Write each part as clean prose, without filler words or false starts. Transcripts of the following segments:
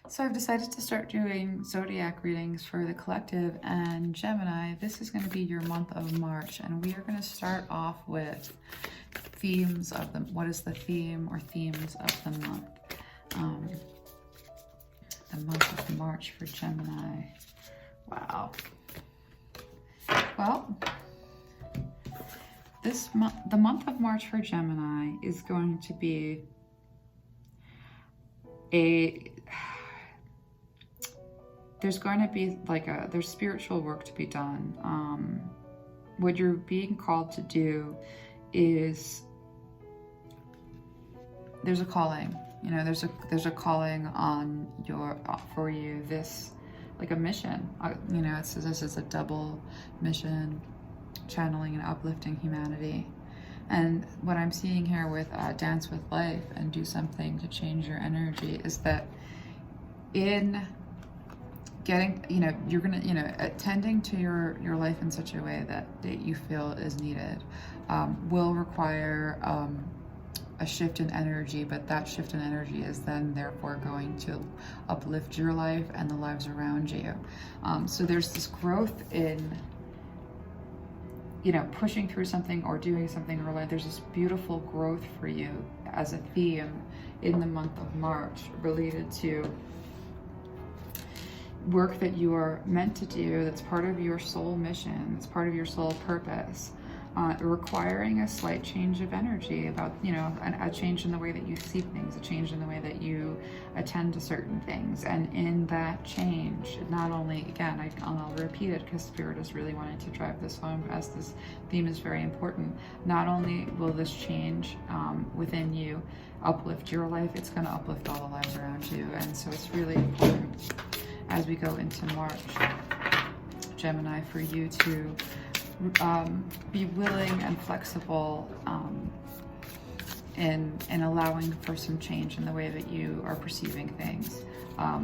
So I've decided to start doing zodiac readings for the collective and Gemini. This is going to be your month of March, and we are going to start off with themes of them. What is the theme or themes of the month? The month of March for Gemini. Wow. Well, the month of March for Gemini is going to be there's going to be there's spiritual work to be done. What you're being called to do is, there's a calling, there's a calling on for you, this, like a mission, it says this is a double mission, channeling and uplifting humanity. And what I'm seeing here with Dance with Life and Do Something to Change Your Energy is that in getting, you're gonna, attending to your life in such a way that you feel is needed will require a shift in energy, but that shift in energy is then therefore going to uplift your life and the lives around you. So there's this growth in, pushing through something or doing something in real life. There's this beautiful growth for you as a theme in the month of March related to work that you are meant to do, that's part of your soul mission, it's part of your soul purpose, requiring a slight change of energy about, a change in the way that you see things, a change in the way that you attend to certain things. And in that change, not only, again, I'll repeat it because Spirit is really wanting to drive this home as this theme is very important. Not only will this change within you uplift your life, it's going to uplift all the lives around you. And so it's really important as we go into March, Gemini, for you to be willing and flexible in allowing for some change in the way that you are perceiving things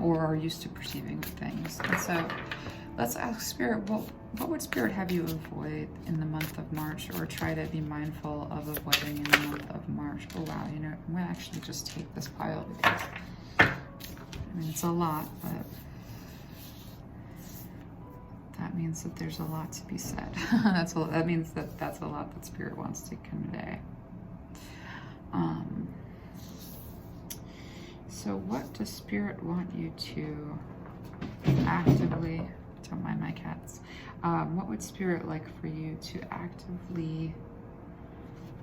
or are used to perceiving things. And so let's ask Spirit, what would Spirit have you avoid in the month of March, or try to be mindful of avoiding in the month of March? Oh wow, I'm gonna actually just take this pile because it's a lot, but that means that there's a lot to be said. That means that that's a lot that Spirit wants to convey. So what does Spirit want you to actively, don't mind my cats, what would Spirit like for you to actively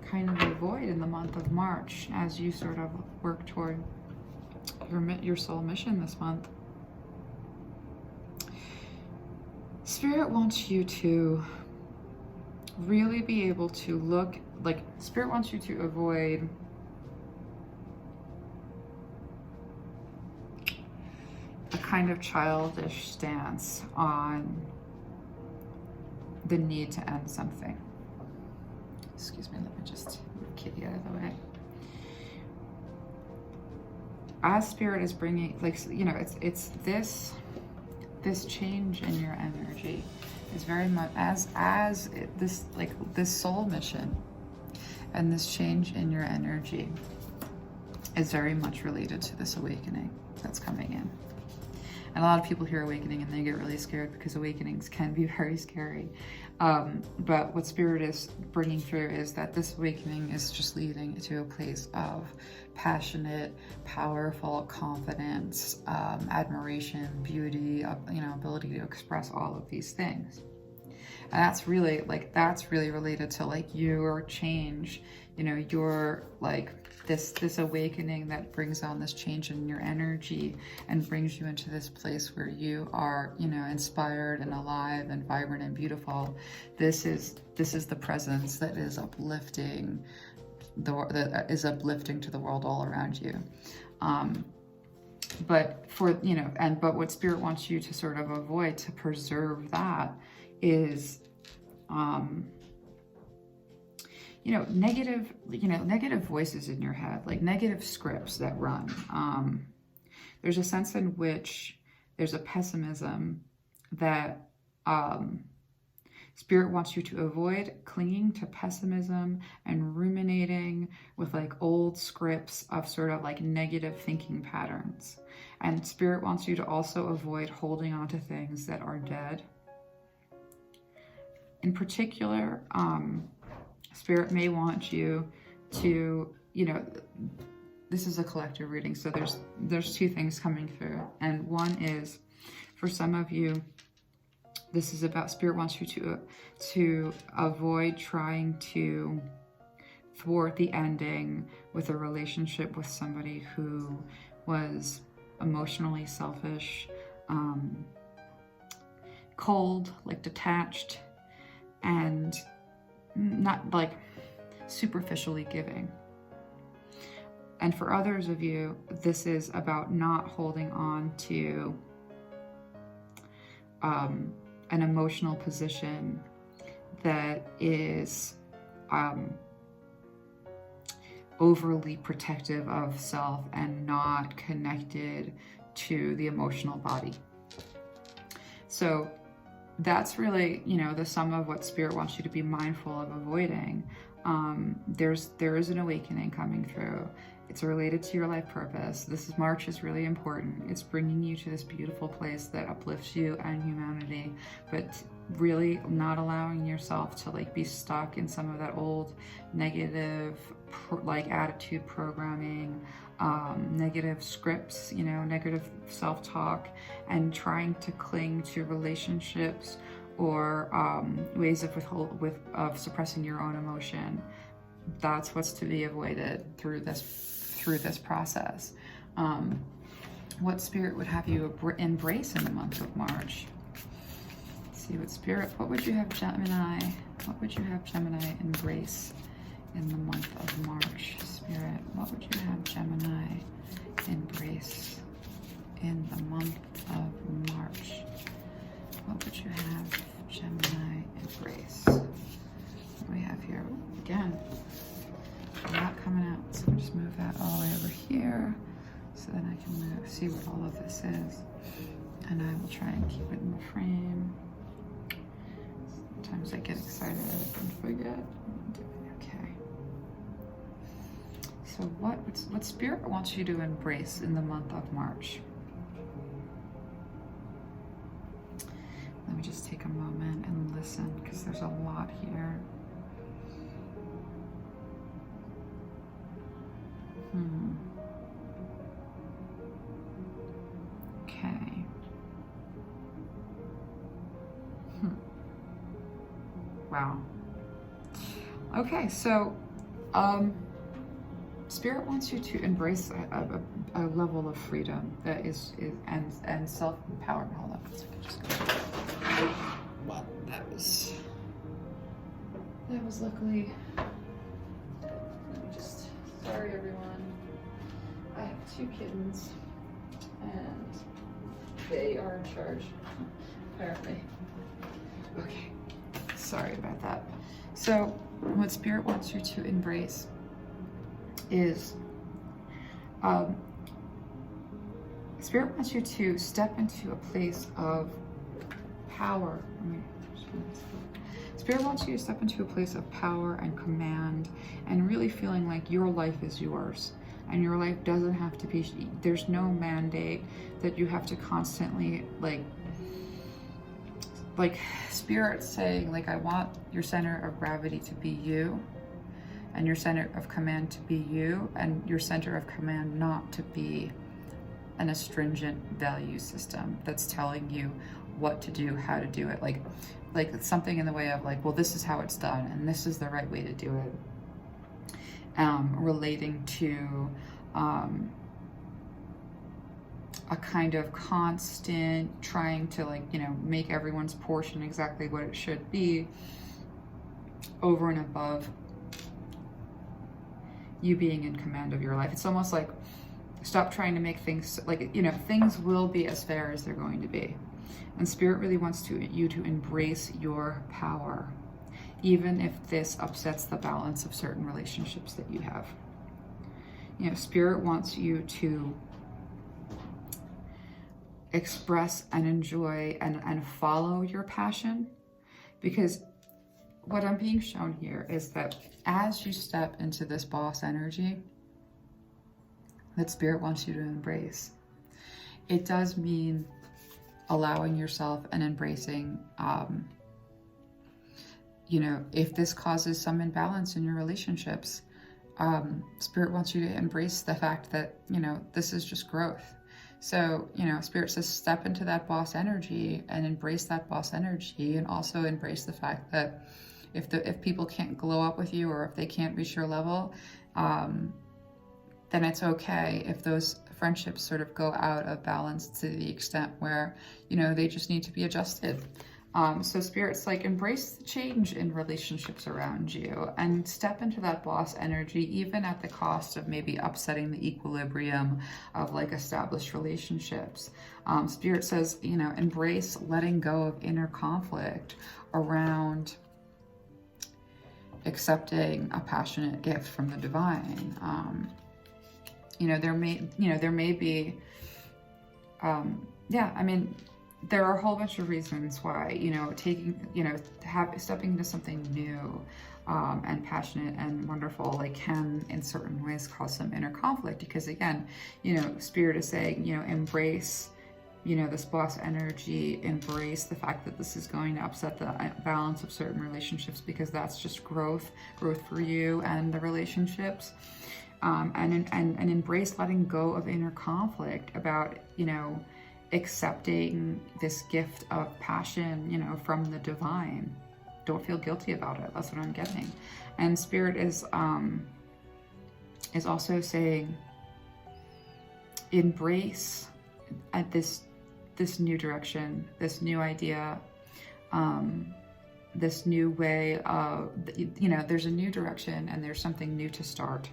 kind of avoid in the month of March as you sort of work toward your soul mission this month? Spirit wants you to really be able to look, Spirit wants you to avoid a kind of childish stance on the need to end something. Excuse me, let me just move Kitty out of the way. As Spirit is bringing, it's this change in your energy is very much this soul mission, and this change in your energy is very much related to this awakening that's coming in. And a lot of people hear awakening and they get really scared because awakenings can be very scary. But what Spirit is bringing through is that this awakening is just leading to a place of passionate, powerful confidence, admiration, beauty, ability to express all of these things. And that's really related to your change, your this awakening that brings on this change in your energy and brings you into this place where you are, inspired and alive and vibrant and beautiful. This is the presence that is uplifting to the world all around you. But what Spirit wants you to sort of avoid, to preserve that, is negative voices in your head, negative scripts that run. There's a sense in which there's a pessimism that Spirit wants you to avoid clinging to pessimism and ruminating with like old scripts of sort of like negative thinking patterns. And Spirit wants you to also avoid holding on to things that are dead. In particular, Spirit may want you to, you know, this is a collective reading, so there's two things coming through. And one is, for some of you, this is about Spirit wants you to avoid trying to thwart the ending with a relationship with somebody who was emotionally selfish, cold, like detached, and not like superficially giving. And for others of you, this is about not holding on to an emotional position that is overly protective of self and not connected to the emotional body. So that's really, you know, the sum of what Spirit wants you to be mindful of avoiding. There is an awakening coming through. It's related to your life purpose. March is really important. It's bringing you to this beautiful place that uplifts you and humanity, but really not allowing yourself to like be stuck in some of that old negative like attitude programming, negative scripts, you know, negative self-talk, and trying to cling to relationships or ways of suppressing your own emotion. That's what's to be avoided through this process. What Spirit would have you embrace in the month of March? Let's see what Spirit, what would you have Gemini? What would you have Gemini embrace in the month of March? Spirit, what would you have Gemini embrace in the month of March? What would you have Gemini embrace? What do we have here? Again, a lot coming out. So we'll just move that all the way over here so then I can see what all of this is. And I will try and keep it in the frame. Sometimes I get excited and forget. Okay. So what Spirit wants you to embrace in the month of March? Let me just take a moment and listen, because there's a lot here. Okay. Wow. Okay, so Spirit wants you to embrace a level of freedom that is and self-empowerment. Hold on a second, just go. Well, that was luckily. Let me just. Sorry, everyone. I have 2 kittens, and they are in charge, apparently. Okay, sorry about that. So, what Spirit wants you to embrace is, Spirit wants you to step into a place of power. Spirit wants you to step into a place of power and command, and really feeling like your life is yours. And your life doesn't have to be, there's no mandate that you have to constantly like Spirit saying, like, I want your center of gravity to be you, and your center of command to be you, and your center of command not to be an astringent value system that's telling you what to do, how to do it. Like something in the way of like, well, this is how it's done, and this is the right way to do it. Relating to a kind of constant trying to, like, you know, make everyone's portion exactly what it should be, over and above you being in command of your life. It's almost like, stop trying to make things, like, you know, things will be as fair as they're going to be. And Spirit really wants you to embrace your power, even if this upsets the balance of certain relationships that you have. You know, Spirit wants you to express and enjoy and follow your passion, Because what I'm being shown here is that as you step into this boss energy that Spirit wants you to embrace, it does mean allowing yourself and embracing, you know, if this causes some imbalance in your relationships, Spirit wants you to embrace the fact that, you know, this is just growth. So, you know, Spirit says step into that boss energy and embrace that boss energy, and also embrace the fact that if people can't glow up with you, or if they can't reach your level, then it's okay if those friendships sort of go out of balance to the extent where, you know, they just need to be adjusted. So Spirit's like, embrace the change in relationships around you and step into that boss energy, even at the cost of maybe upsetting the equilibrium of like established relationships. Spirit says, you know, embrace letting go of inner conflict around accepting a passionate gift from the divine. You know, there may be, yeah, I mean, there are a whole bunch of reasons why, you know, stepping into something new and passionate and wonderful, like, can in certain ways cause some inner conflict, because again, you know, Spirit is saying, you know, embrace, you know, this boss energy, embrace the fact that this is going to upset the balance of certain relationships, because that's just growth for you and the relationships. And embrace letting go of inner conflict about, you know, accepting this gift of passion, you know, from the divine. Don't feel guilty about it. That's what I'm getting. And Spirit is also saying, embrace at this new direction, this new idea, this new way of, you know, there's a new direction and there's something new to start.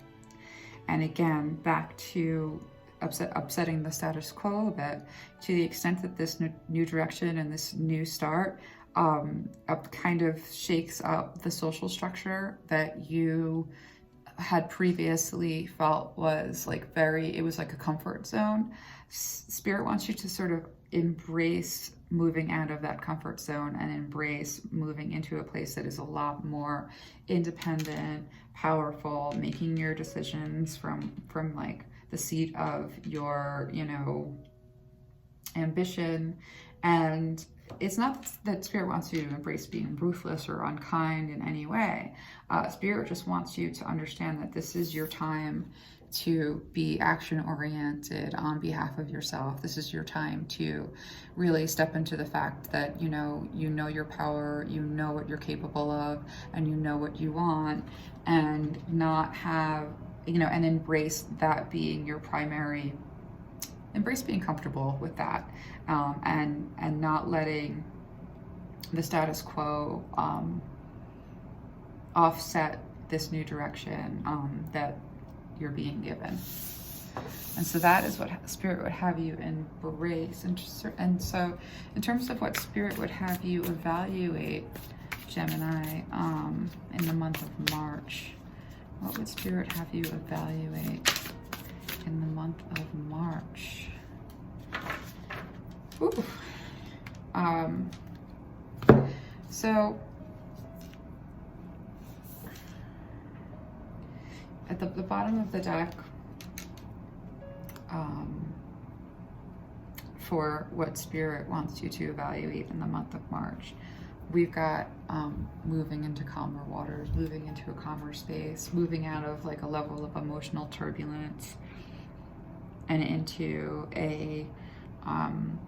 And again, back to upsetting the status quo a bit, to the extent that this new direction and this new start kind of shakes up the social structure that you had previously felt was like it was like a comfort zone. Spirit wants you to sort of embrace moving out of that comfort zone and embrace moving into a place that is a lot more independent, powerful, making your decisions from like the seat of your, you know, ambition. And it's not that Spirit wants you to embrace being ruthless or unkind in any way. Spirit just wants you to understand that this is your time to be action-oriented on behalf of yourself. This is your time to really step into the fact that, you know your power, you know what you're capable of, and you know what you want, and not have, you know, and embrace that being your primary, embrace being comfortable with that, and not letting the status quo offset this new direction that you're being given. And so that is what Spirit would have you embrace. And so in terms of what Spirit would have you evaluate, Gemini, in the month of March, what would Spirit have you evaluate in the month of March? Ooh. So at the bottom of the deck, for what Spirit wants you to evaluate in the month of March, we've got moving into calmer waters, moving into a calmer space, moving out of like a level of emotional turbulence and into a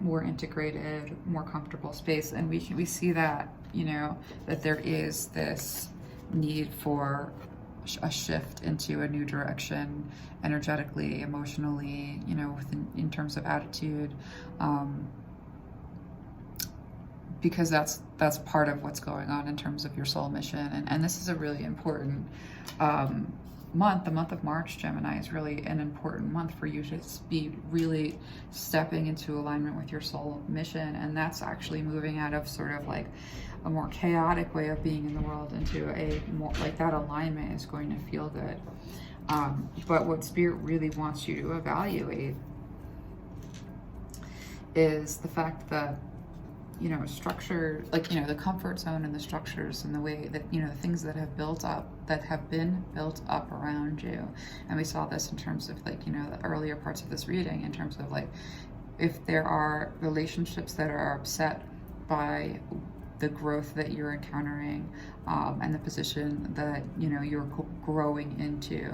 more integrated, more comfortable space. And we see that, you know, that there is this need for a shift into a new direction, energetically, emotionally, you know, in terms of attitude, because that's part of what's going on in terms of your soul mission. And this is a really important month. The month of March, Gemini, is really an important month for you to be really stepping into alignment with your soul mission. And that's actually moving out of sort of like a more chaotic way of being in the world into a more like, that alignment is going to feel good. But what Spirit really wants you to evaluate is the fact that you know, structure, like, you know, the comfort zone and the structures and the way that, you know, the things that have been built up around you. And we saw this in terms of, like, you know, the earlier parts of this reading, in terms of, like, if there are relationships that are upset by the growth that you're encountering, and the position that, you know, you're growing into,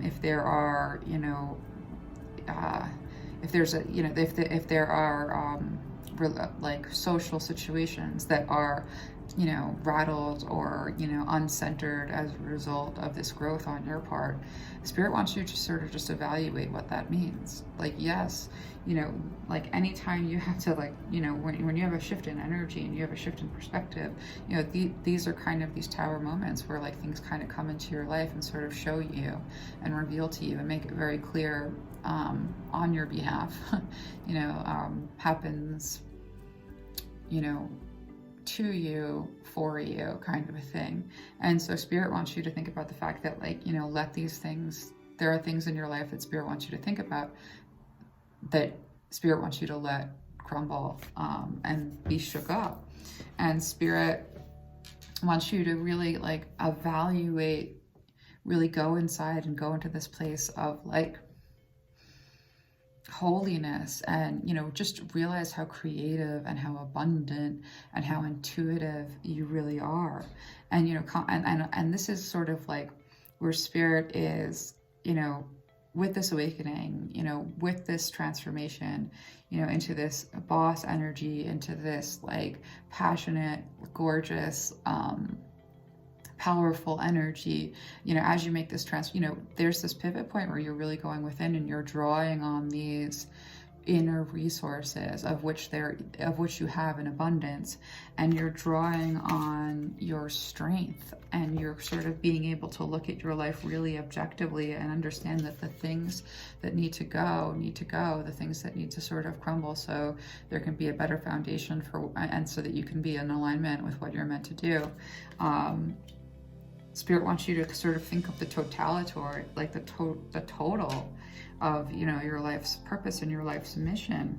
if there are, you know, if there's a, you know, if there are like social situations that are, you know, rattled or, you know, uncentered as a result of this growth on your part, Spirit wants you to sort of just evaluate what that means. Like, yes, you know, like anytime you have to, like, you know, when you have a shift in energy and you have a shift in perspective, you know, these are kind of these tower moments where, like, things kind of come into your life and sort of show you and reveal to you and make it very clear on your behalf, you know, happens, you know, to you, for you, kind of a thing. And so Spirit wants you to think about the fact that, like, you know, let these things, there are things in your life that Spirit wants you to think about, that Spirit wants you to let crumble, and be shook up. And Spirit wants you to really, like, evaluate, really go inside and go into this place of, like, holiness, and, you know, just realize how creative and how abundant and how intuitive you really are. And, you know, and this is sort of like where Spirit is, you know, with this awakening, you know, with this transformation, you know, into this boss energy, into this, like, passionate, gorgeous, powerful energy, you know, as you make this you know, there's this pivot point where you're really going within and you're drawing on these inner resources of which you have in abundance, and you're drawing on your strength, and you're sort of being able to look at your life really objectively and understand that the things that need to go, the things that need to sort of crumble so there can be a better foundation for, and so that you can be in alignment with what you're meant to do. Spirit wants you to sort of think of the totality, like the total of, you know, your life's purpose and your life's mission,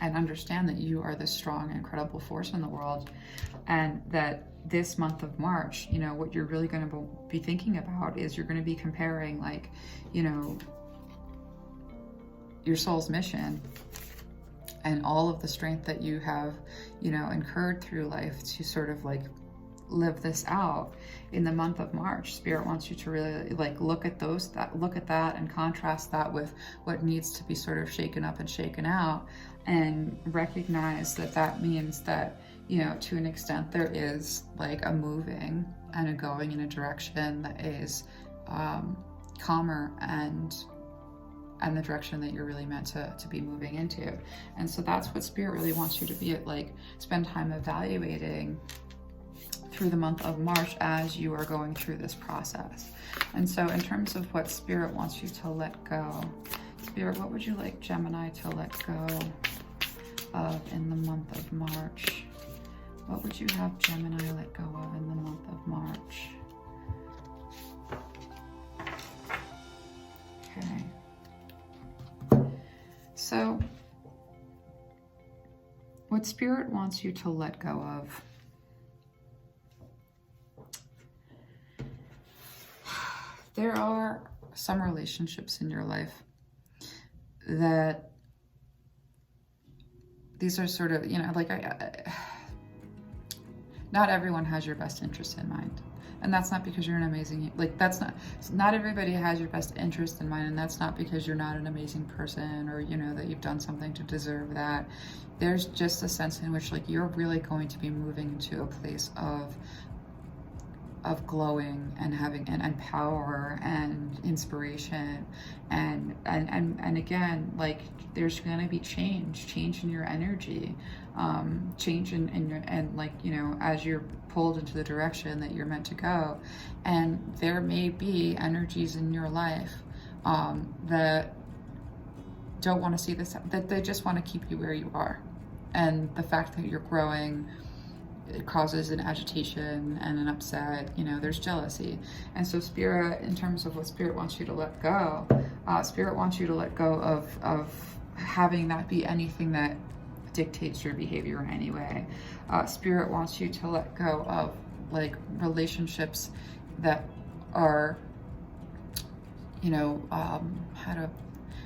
and understand that you are this strong, incredible force in the world, and that this month of March, you know, what you're really going to be thinking about is you're going to be comparing, like, you know, your soul's mission and all of the strength that you have, you know, incurred through life to sort of, like, live this out in the month of March. Spirit wants you to really, like, look at that and contrast that with what needs to be sort of shaken up and shaken out, and recognize that that means that, you know, to an extent there is, like, a moving and a going in a direction that is calmer and the direction that you're really meant to be moving into. And so that's what Spirit really wants you to be at, like, spend time evaluating through the month of March as you are going through this process. And so in terms of what Spirit wants you to let go, Spirit, what would you like Gemini to let go of in the month of March? What would you have Gemini let go of in the month of March? Okay. So what Spirit wants you to let go of, there are some relationships in your life that these are sort of, you know, like, not everyone has your best interest in mind. And that's not because you're an amazing, like, not everybody has your best interest in mind. And that's not because you're not an amazing person, or, you know, that you've done something to deserve that. There's just a sense in which, like, you're really going to be moving into a place of glowing and having and power and inspiration, and again, like, there's going to be change in your energy, change in your, and, like, you know, as you're pulled into the direction that you're meant to go. And there may be energies in your life that don't want to see this, that they just want to keep you where you are, and the fact that you're growing, it causes an agitation and an upset, you know, there's jealousy. And so Spirit, in terms of what Spirit wants you to let go, Spirit wants you to let go of having that be anything that dictates your behavior in any way. Spirit wants you to let go of like relationships that are, you know,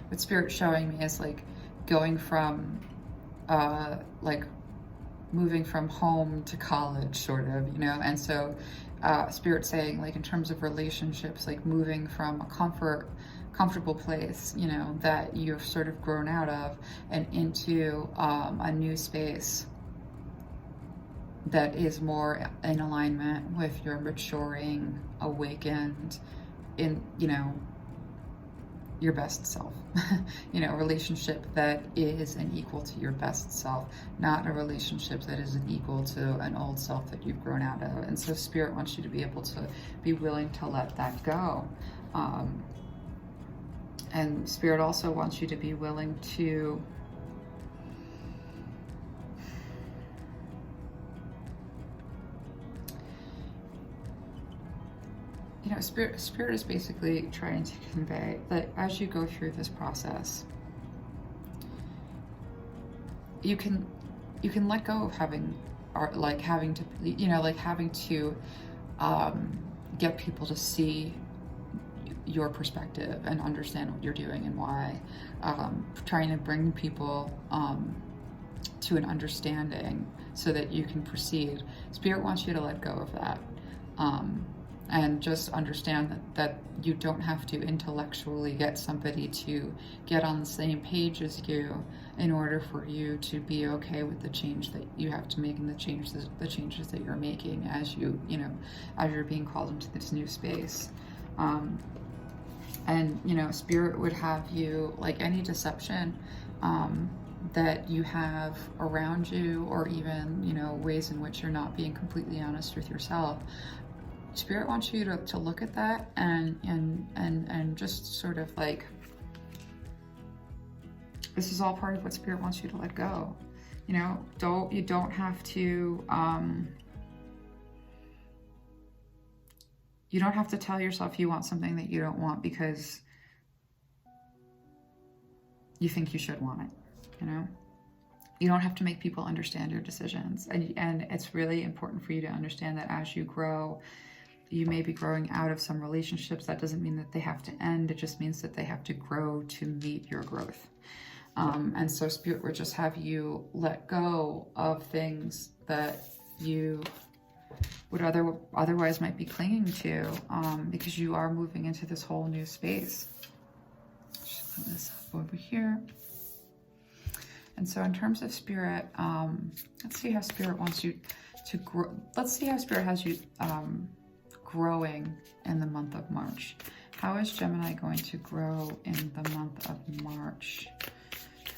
what Spirit's showing me is like going from like moving from home to college, sort of, you know. And so Spirit's saying, like, in terms of relationships, like moving from a comfortable place, you know, that you've sort of grown out of, and into a new space that is more in alignment with your maturing, awakened, in, you know, your best self. You know, a relationship that is an equal to your best self, not a relationship that is an equal to an old self that you've grown out of. And so Spirit wants you to be able to be willing to let that go. And Spirit also wants you to be willing to you know, Spirit is basically trying to convey that as you go through this process, you can let go of having to, you know, like having to get people to see your perspective and understand what you're doing and why. Trying to bring people to an understanding so that you can proceed. Spirit wants you to let go of that. And just understand that you don't have to intellectually get somebody to get on the same page as you in order for you to be okay with the change that you have to make, and the changes that you're making as you know, as you're being called into this new space. And, you know, Spirit would have you, like any deception that you have around you, or even, you know, ways in which you're not being completely honest with yourself, Spirit wants you to look at that and just sort of like, this is all part of what Spirit wants you to let go. You know, you don't have to you don't have to tell yourself you want something that you don't want because you think you should want it, you know? You don't have to make people understand your decisions. And it's really important for you to understand that as you grow, you may be growing out of some relationships. That doesn't mean that they have to end. It just means that they have to grow to meet your growth. And so Spirit would just have you let go of things that you would otherwise might be clinging to, because you are moving into this whole new space. Just put this up over here. And so in terms of Spirit, let's see how Spirit wants you to grow. Let's see how Spirit has you growing in the month of March. How is Gemini going to grow in the month of March?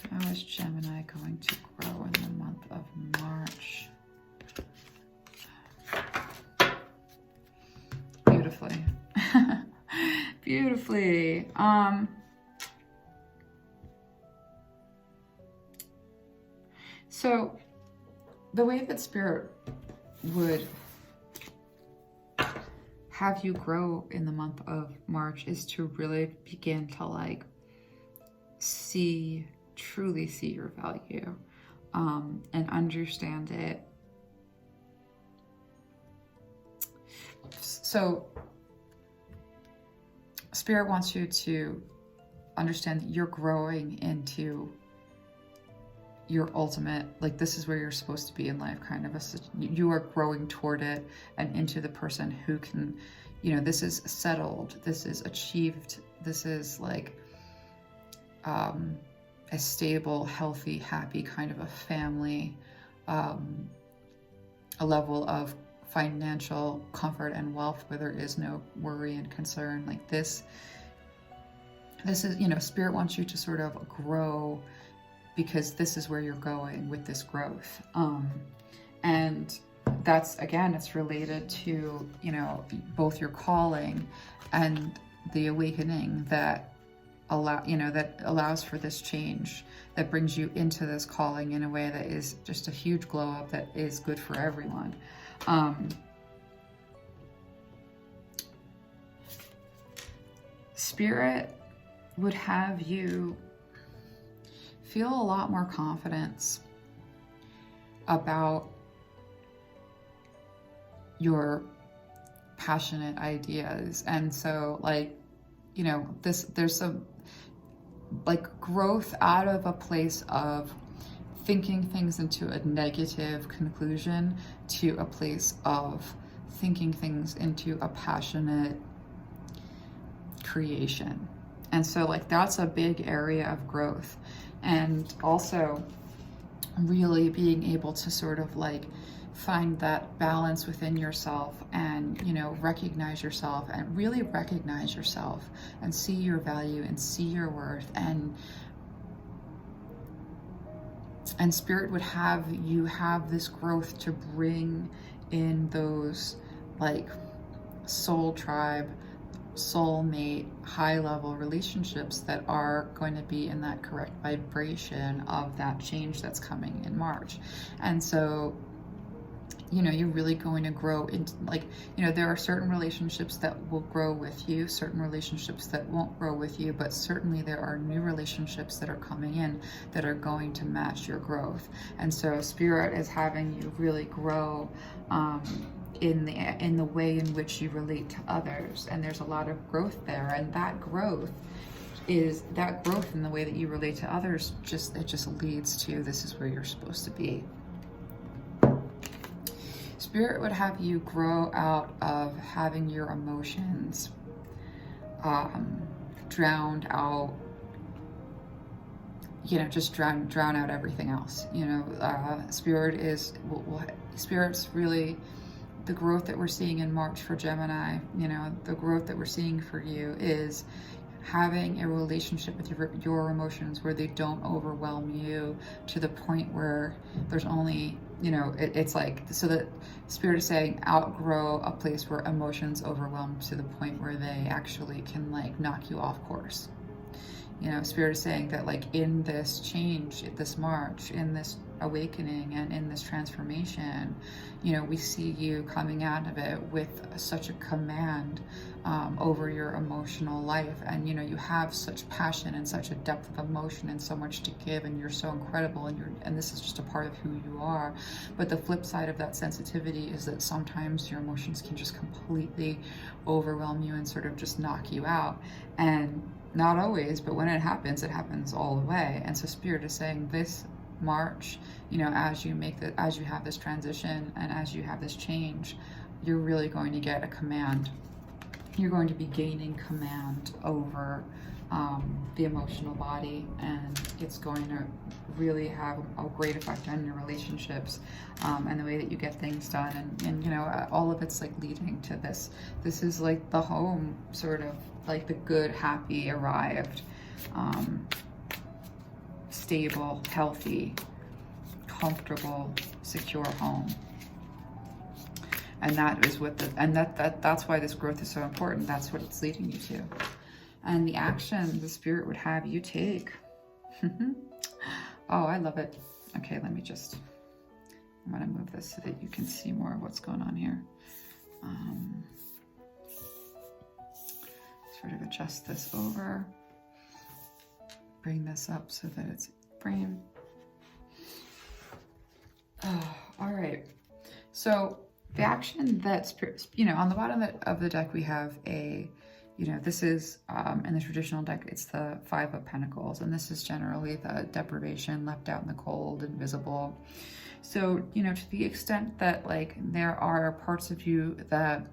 How is Gemini going to grow in the month of March? Beautifully. Beautifully. So the way that Spirit would have you grow in the month of March is to really begin to like truly see your value, and understand it. So Spirit wants you to understand that you're growing into your ultimate, like, this is where you're supposed to be in life, kind of you are growing toward it and into the person who can, you know, this is settled, this is achieved, this is like a stable, healthy, happy kind of a family, a level of financial comfort and wealth where there is no worry and concern. Like this is, you know, Spirit wants you to sort of grow, because this is where you're going with this growth. And that's, again, it's related to, you know, both your calling and the awakening that allows for this change, that brings you into this calling in a way that is just a huge glow up that is good for everyone. Spirit would have you feel a lot more confidence about your passionate ideas. And so, like, you know, there's some like growth out of a place of thinking things into a negative conclusion to a place of thinking things into a passionate creation. And so, like, that's a big area of growth. And also really being able to sort of like find that balance within yourself and, you know, recognize yourself and really recognize yourself and see your value and see your worth. And Spirit would have you have this growth to bring in those like soul tribe, soulmate, high level relationships that are going to be in that correct vibration of that change that's coming in March. And so, you know, you're really going to grow into, like, you know, there are certain relationships that will grow with you, certain relationships that won't grow with you, but certainly there are new relationships that are coming in that are going to match your growth. And so Spirit is having you really grow in the way in which you relate to others. And there's a lot of growth there, and that growth in the way that you relate to others, it just leads to, this is where you're supposed to be. Spirit would have you grow out of having your emotions drowned out, you know, just drown out everything else. You know, Spirit's really the growth that we're seeing in March for Gemini. You know, the growth that we're seeing for you is having a relationship with your emotions where they don't overwhelm you to the point where there's only, you know, it's like, so that Spirit is saying outgrow a place where emotions overwhelm to the point where they actually can like knock you off course. You know, Spirit is saying that like in this change, this March, in this awakening and in this transformation, you know, we see you coming out of it with such a command over your emotional life. And, you know, you have such passion and such a depth of emotion and so much to give, and you're so incredible, and this is just a part of who you are. But the flip side of that sensitivity is that sometimes your emotions can just completely overwhelm you and sort of just knock you out. And not always, but when it happens all the way. And so Spirit is saying this March, you know, as you have this transition and as you have this change, you're really going to get a command. You're going to be gaining command over the emotional body, and it's going to really have a great effect on your relationships and the way that you get things done. And you know, all of it's like leading to this. This is like the home, sort of like the good, happy, arrived, stable, healthy, comfortable, secure home. And that is what that's why this growth is so important. That's what it's leading you to. And the action the Spirit would have you take. Oh, I love it. Okay, I'm gonna move this so that you can see more of what's going on here. Sort of adjust this over. Bring this up so that it's framed. Oh, all right. So the action that Spirit, you know, on the bottom of the deck we have a, you know, this is in the traditional deck, it's the Five of Pentacles, and this is generally the deprivation, left out in the cold, invisible. So, you know, to the extent that like there are parts of you that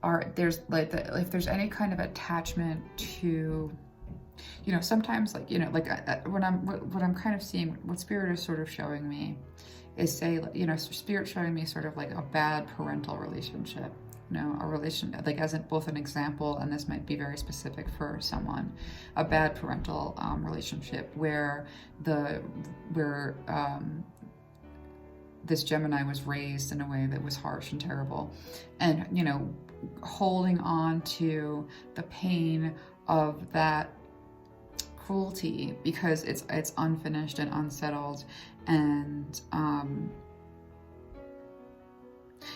are, there's like if there's any kind of attachment to, you know, sometimes like, you know, like what I'm kind of seeing, what Spirit is sort of showing me is, say, you know, Spirit showing me sort of like a bad parental relationship, you know, a relation, like as both an example, and this might be very specific for someone, a bad parental relationship where this Gemini was raised in a way that was harsh and terrible, and, you know, holding on to the pain of that cruelty because it's unfinished and unsettled, and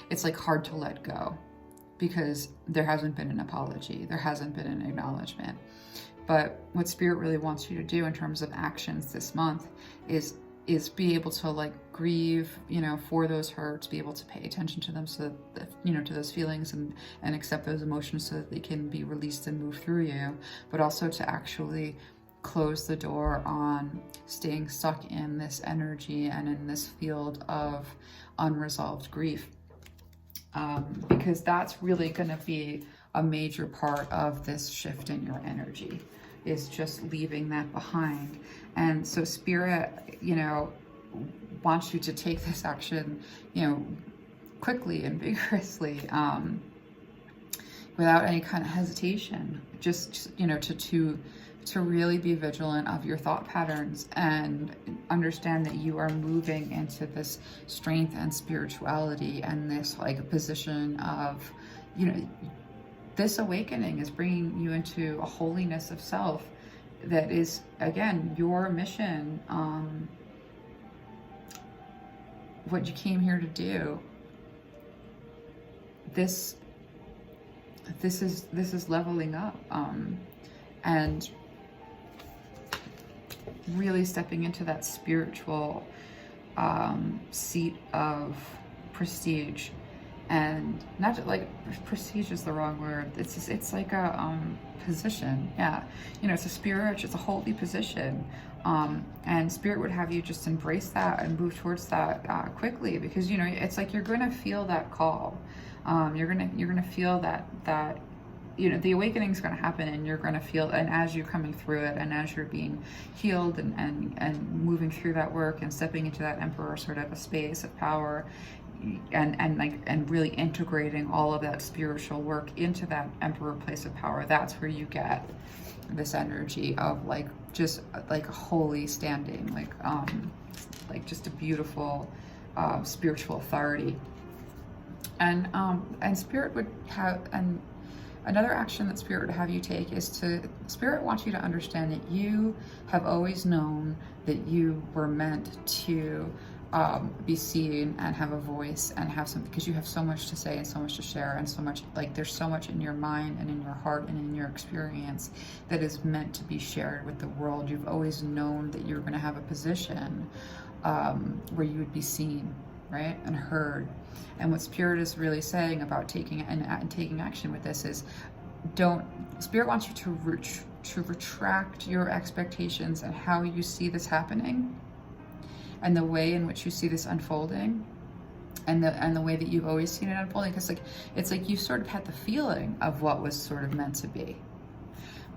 it's like hard to let go because there hasn't been an apology, there hasn't been an acknowledgement. But what Spirit really wants you to do in terms of actions this month is is be able to like grieve, you know, for those hurts, be able to pay attention to them, so that, you know, to those feelings, and accept those emotions so that they can be released and move through you, but also to actually close the door on staying stuck in this energy and in this field of unresolved grief. Because that's really going to be a major part of this shift in your energy, is just leaving that behind. And so Spirit, you know, wants you to take this action, you know, quickly and vigorously, without any kind of hesitation. Just, you know, to really be vigilant of your thought patterns and understand that you are moving into this strength and spirituality and this like position of, you know, this awakening is bringing you into a holiness of self that is, again, your mission, what you came here to do. This is leveling up, and really stepping into that spiritual seat of prestige. And not just, like, prestige is the wrong word. It's just, it's like a position. Yeah, you know, it's a spiritual, it's a holy position. And Spirit would have you just embrace that and move towards that quickly, because, you know, it's like you're going to feel that call. You're gonna feel that you know, the awakening is going to happen, and you're going to feel, and as you're coming through it, and as you're being healed and moving through that work and stepping into that Emperor sort of a space of power, and really integrating all of that spiritual work into that Emperor place of power, that's where you get this energy of like just like a holy standing, like just a beautiful spiritual authority. And Spirit would have, and another action that Spirit would have you take is Spirit wants you to understand that you have always known that you were meant to be seen and have a voice and have something, because you have so much to say and so much to share, and so much, like, there's so much in your mind and in your heart and in your experience that is meant to be shared with the world. You've always known that you're going to have a position where you would be seen, right, and heard. And what Spirit is really saying about taking action with this is, Spirit wants you to retract your expectations and how you see this happening, and the way in which you see this unfolding, and the way that you've always seen it unfolding. Because it's like you sort of had the feeling of what was sort of meant to be,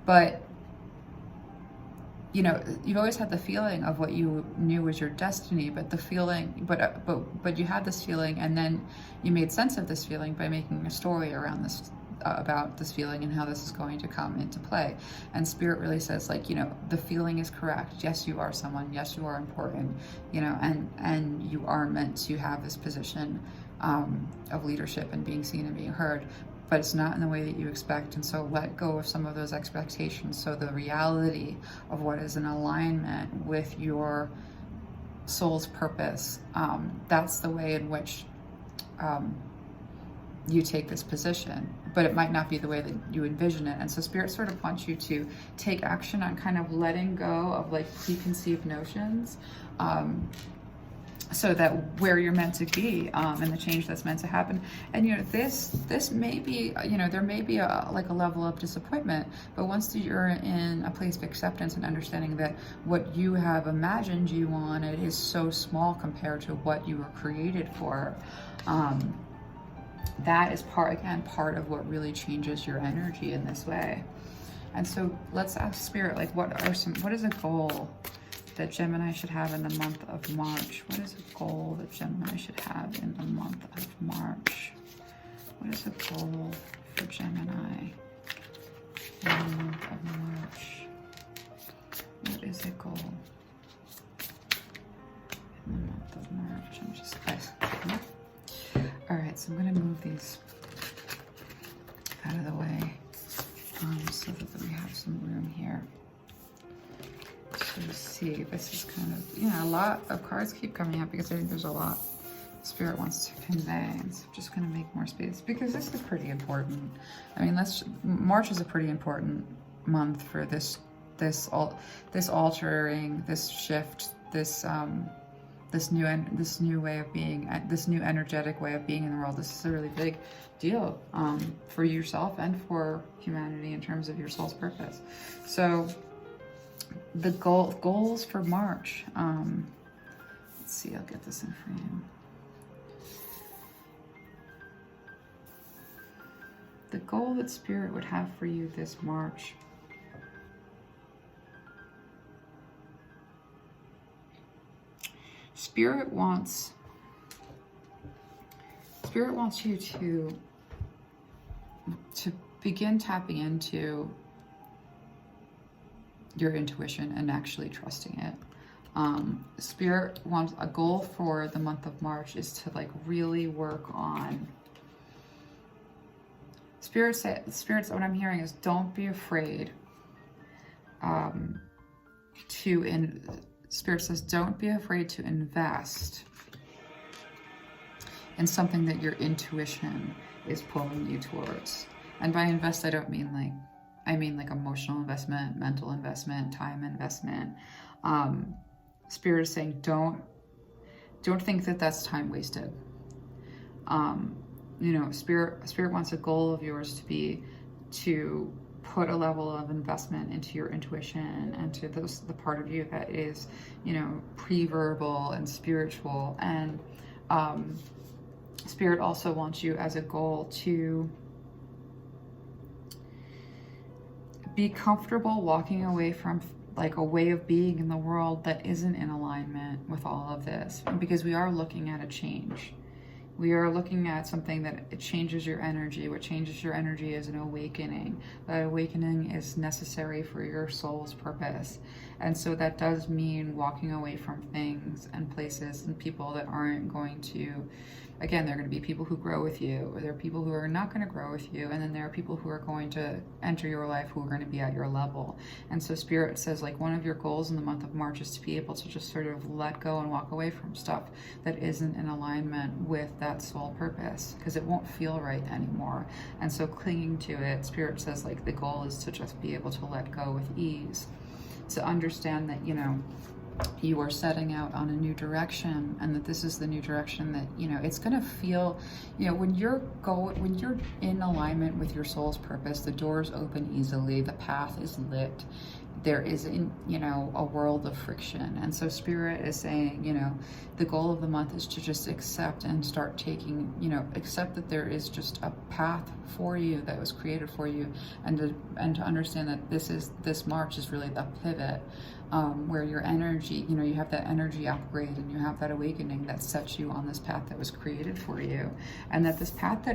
but, you know, you've always had the feeling of what you knew was your destiny, but the feeling, but you had this feeling, and then you made sense of this feeling by making a story around this, about this feeling and how this is going to come into play. And Spirit really says, like, you know, the feeling is correct. Yes, you are someone. Yes, you are important. You know, and you are meant to have this position of leadership and being seen and being heard. But it's not in the way that you expect. And so let go of some of those expectations, so the reality of what is in alignment with your soul's purpose, that's the way in which you take this position. But it might not be the way that you envision it. And so Spirit sort of wants you to take action on kind of letting go of like preconceived notions, so that where you're meant to be, and the change that's meant to happen. And, you know, this may be, you know, there may be a level of disappointment, but once you're in a place of acceptance and understanding that what you have imagined you wanted is so small compared to what you were created for, that is part of what really changes your energy in this way. And so let's ask Spirit, like, what is a goal that Gemini should have in the month of March? What is a goal that Gemini should have in the month of March? What is a goal for Gemini in the month of March? What is a goal in the month of March? I'm just all right, so I'm going to move these out of the way, so that we have some room here. So see, this is kind of, you know, a lot of cards keep coming up because I think there's a lot Spirit wants to convey. And so I'm just going to make more space because this is pretty important. I mean, March is a pretty important month for this altering, this shift, this this new way of being, this new energetic way of being in the world. This is a really big deal for yourself and for humanity in terms of your soul's purpose. So the goals for March. Let's see, I'll get this in frame. The goal that Spirit would have for you this March. Spirit wants you to begin tapping into your intuition and actually trusting it. Spirit wants, a goal for the month of March is to like really work on, Spirits, what I'm hearing is don't be afraid Spirit says don't be afraid to invest in something that your intuition is pulling you towards. And by invest, I don't mean like, I mean like emotional investment, mental investment, time investment. Spirit is saying don't think that that's time wasted. You know, Spirit wants a goal of yours to be to put a level of investment into your intuition and to the part of you that is, you know, pre-verbal and spiritual. And Spirit also wants you as a goal to be comfortable walking away from like a way of being in the world that isn't in alignment with all of this, because we are looking at a change. We are looking at something that it changes your energy. What changes your energy is an awakening. That awakening is necessary for your soul's purpose. And so that does mean walking away from things and places and people that aren't going to, again, there are going to be people who grow with you, or there are people who are not going to grow with you, and then there are people who are going to enter your life who are going to be at your level. And so Spirit says like one of your goals in the month of March is to be able to just sort of let go and walk away from stuff that isn't in alignment with that soul purpose, because it won't feel right anymore. And so clinging to it, Spirit says like the goal is to just be able to let go with ease, to understand that, you know, you are setting out on a new direction, and that this is the new direction that, you know, it's going to feel, you know, when you're in alignment with your soul's purpose, the doors open easily, the path is lit, there is, you know, a world of friction. And so Spirit is saying, you know, the goal of the month is to just accept and start taking, you know, accept that there is just a path for you that was created for you, and to understand that this March is really a pivot, where your energy, you know, you have that energy upgrade and you have that awakening that sets you on this path that was created for you. And that this path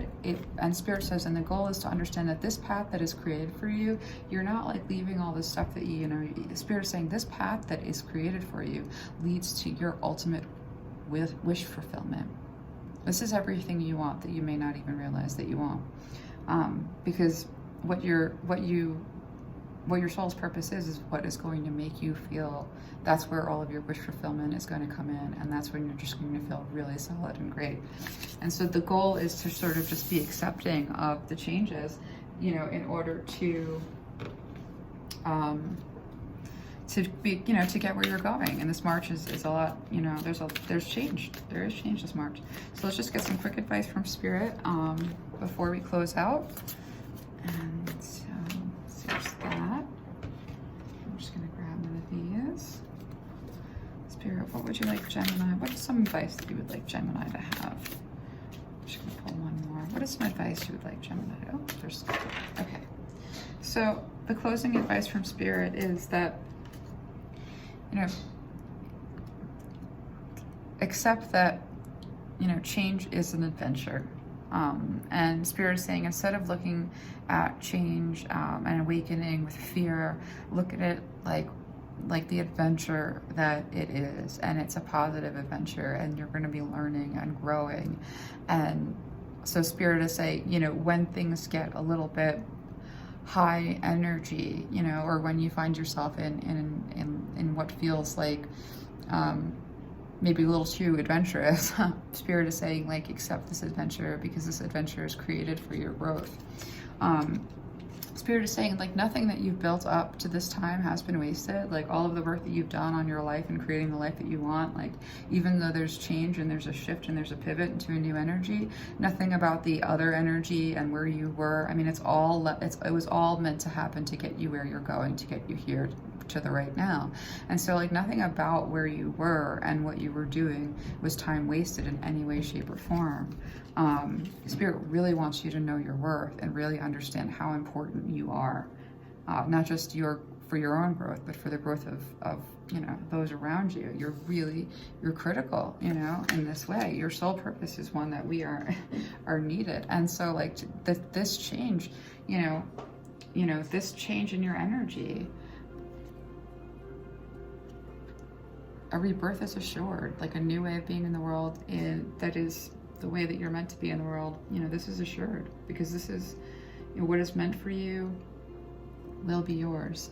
and Spirit says, and the goal is to understand that this path that is created for you, you're not like leaving all this stuff that you know, Spirit is saying this path that is created for you leads to your ultimate wish fulfillment. This is everything you want that you may not even realize that you want. Because what your soul's purpose is what is going to make you feel, that's where all of your wish fulfillment is going to come in, and that's when you're just going to feel really solid and great. And so the goal is to sort of just be accepting of the changes, you know, in order to be, you know, to get where you're going. And this March is a lot, you know, there's change. There is change this March. So let's just get some quick advice from Spirit before we close out. And so there's that. I'm just gonna grab one of these. Spirit, what would you like Gemini? What's some advice that you would like Gemini to have? I'm just gonna pull one more. What is some advice you would like Gemini? Oh, there's, okay. So the closing advice from Spirit is that, you know, accept that, you know, change is an adventure. And Spirit is saying, instead of looking at change and awakening with fear, look at it like the adventure that it is, and it's a positive adventure, and you're going to be learning and growing. And so Spirit is saying, you know, when things get a little bit high energy, you know, or when you find yourself in what feels like maybe a little too adventurous, Spirit is saying, like, accept this adventure, because this adventure is created for your growth. Spirit is saying, like, nothing that you've built up to this time has been wasted. Like, all of the work that you've done on your life and creating the life that you want, like, even though there's change and there's a shift and there's a pivot into a new energy, nothing about the other energy and where you were, I mean, it was all meant to happen to get you where you're going, to get you here to the right now. And so, like, nothing about where you were and what you were doing was time wasted in any way, shape, or form. Spirit really wants you to know your worth and really understand how important you are, not just for your own growth, but for the growth of you know, those around you. You're critical, you know, in this way. Your soul purpose is one that we are needed. And so, like, this change, you know, this change in your energy, a rebirth is assured, like a new way of being in the world that is the way that you're meant to be in the world. You know, this is assured because this is, you know, what is meant for you will be yours.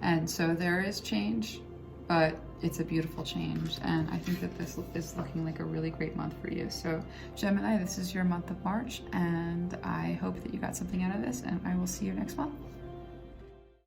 And so there is change, but it's a beautiful change. And I think that this is looking like a really great month for you. So Gemini, this is your month of March, and I hope that you got something out of this, and I will see you next month.